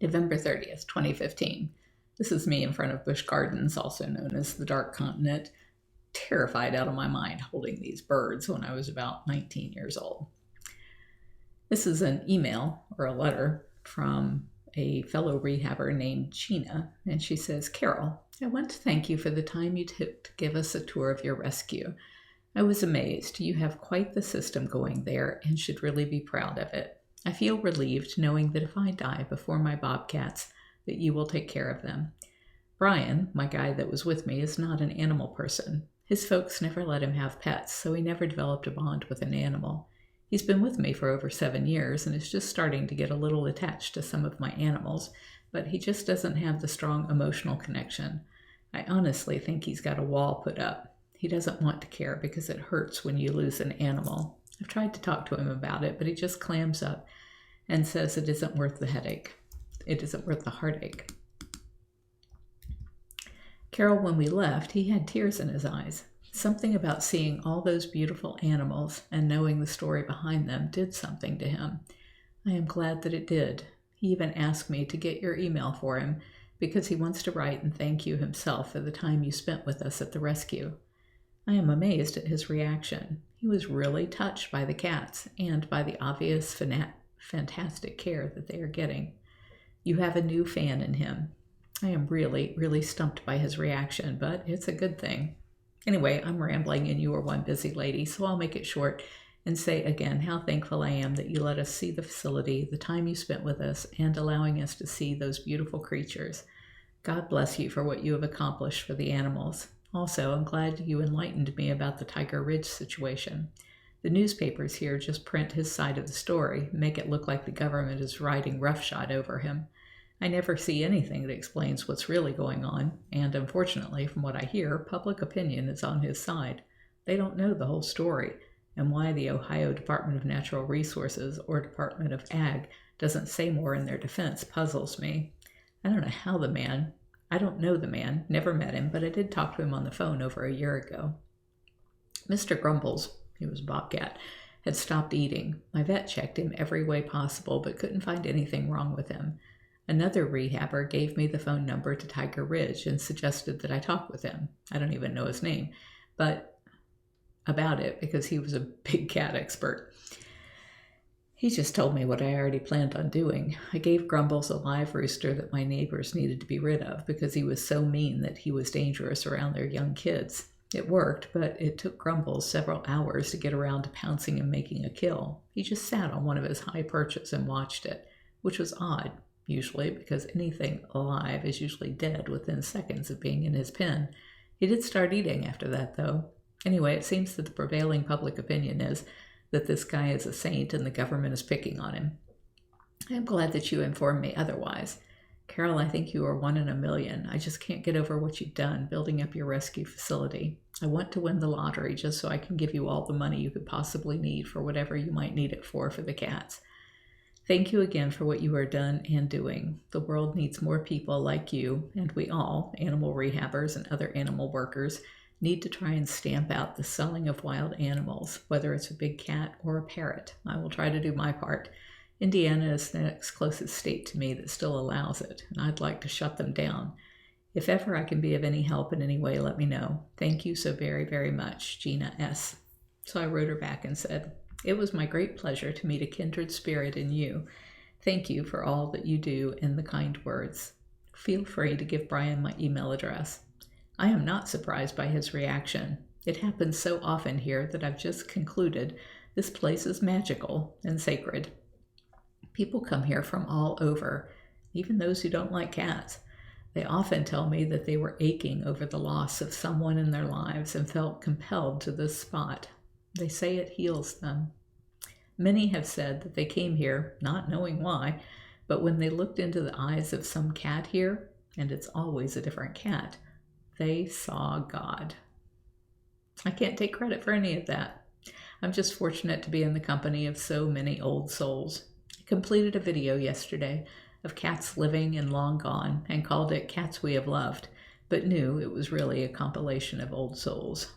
November 30th, 2015. This is me in front of Busch Gardens, also known as the Dark Continent, terrified out of my mind holding these birds when I was about 19 years old. This is an email or a letter from a fellow rehabber named Gina, and she says, "Carole, I want to thank you for the time you took to give us a tour of your rescue. I was amazed. You have quite the system going there and should really be proud of it. I feel relieved knowing that if I die before my bobcats, that you will take care of them. Brian, my guy that was with me, is not an animal person. His folks never let him have pets, so he never developed a bond with an animal. He's been with me for over 7 years and is just starting to get a little attached to some of my animals, but he just doesn't have the strong emotional connection. I honestly think he's got a wall put up. He doesn't want to care because it hurts when you lose an animal. I've tried to talk to him about it, but he just clams up and says it isn't worth the headache. It isn't worth the heartache." Carole, when we left, he had tears in his eyes. Something about seeing all those beautiful animals and knowing the story behind them did something to him. I am glad that it did. He even asked me to get your email for him because he wants to write and thank you himself for the time you spent with us at the rescue. I am amazed at his reaction. He was really touched by the cats and by the obvious fantastic care that they are getting. You have a new fan in him. I am really, really stumped by his reaction, but it's a good thing. Anyway, I'm rambling and you are one busy lady, so I'll make it short and say again how thankful I am that you let us see the facility, the time you spent with us, and allowing us to see those beautiful creatures. God bless you for what you have accomplished for the animals. Also, I'm glad you enlightened me about the Tiger Ridge situation. The newspapers here just print his side of the story, make it look like the government is riding roughshod over him. I never see anything that explains what's really going on, and unfortunately, from what I hear, public opinion is on his side. They don't know the whole story, and why the Ohio Department of Natural Resources or Department of Ag doesn't say more in their defense puzzles me. I don't know the man, never met him, but I did talk to him on the phone over a year ago. Mr. Grumbles, he was Bobcat, had stopped eating. My vet checked him every way possible, but couldn't find anything wrong with him. Another rehabber gave me the phone number to Tiger Ridge and suggested that I talk with him. I don't even know his name, but about it because he was a big cat expert. He just told me what I already planned on doing. I gave Grumbles a live rooster that my neighbors needed to be rid of because he was so mean that he was dangerous around their young kids. It worked, but it took Grumbles several hours to get around to pouncing and making a kill. He just sat on one of his high perches and watched it, which was odd, usually, because anything alive is usually dead within seconds of being in his pen. He did start eating after that, though. Anyway, it seems that the prevailing public opinion is that this guy is a saint and the government is picking on him. I am glad that you informed me otherwise. Carole, I think you are 1 in a million. I just can't get over what you've done building up your rescue facility. I want to win the lottery just so I can give you all the money you could possibly need for whatever you might need it for the cats. Thank you again for what you are done and doing. The world needs more people like you, and we all, animal rehabbers and other animal workers, need to try and stamp out the selling of wild animals, whether it's a big cat or a parrot. I will try to do my part. Indiana is the next closest state to me that still allows it, and I'd like to shut them down. If ever I can be of any help in any way, let me know. Thank you so very, very much, Gina S. So I wrote her back and said, "It was my great pleasure to meet a kindred spirit in you. Thank you for all that you do and the kind words. Feel free to give Brian my email address. I am not surprised by his reaction. It happens so often here that I've just concluded this place is magical and sacred. People come here from all over, even those who don't like cats. They often tell me that they were aching over the loss of someone in their lives and felt compelled to this spot. They say it heals them. Many have said that they came here, not knowing why, but when they looked into the eyes of some cat here, and it's always a different cat, they saw God. I can't take credit for any of that. I'm just fortunate to be in the company of so many old souls. I completed a video yesterday of cats living and long gone and called it Cats We Have Loved, but knew it was really a compilation of old souls.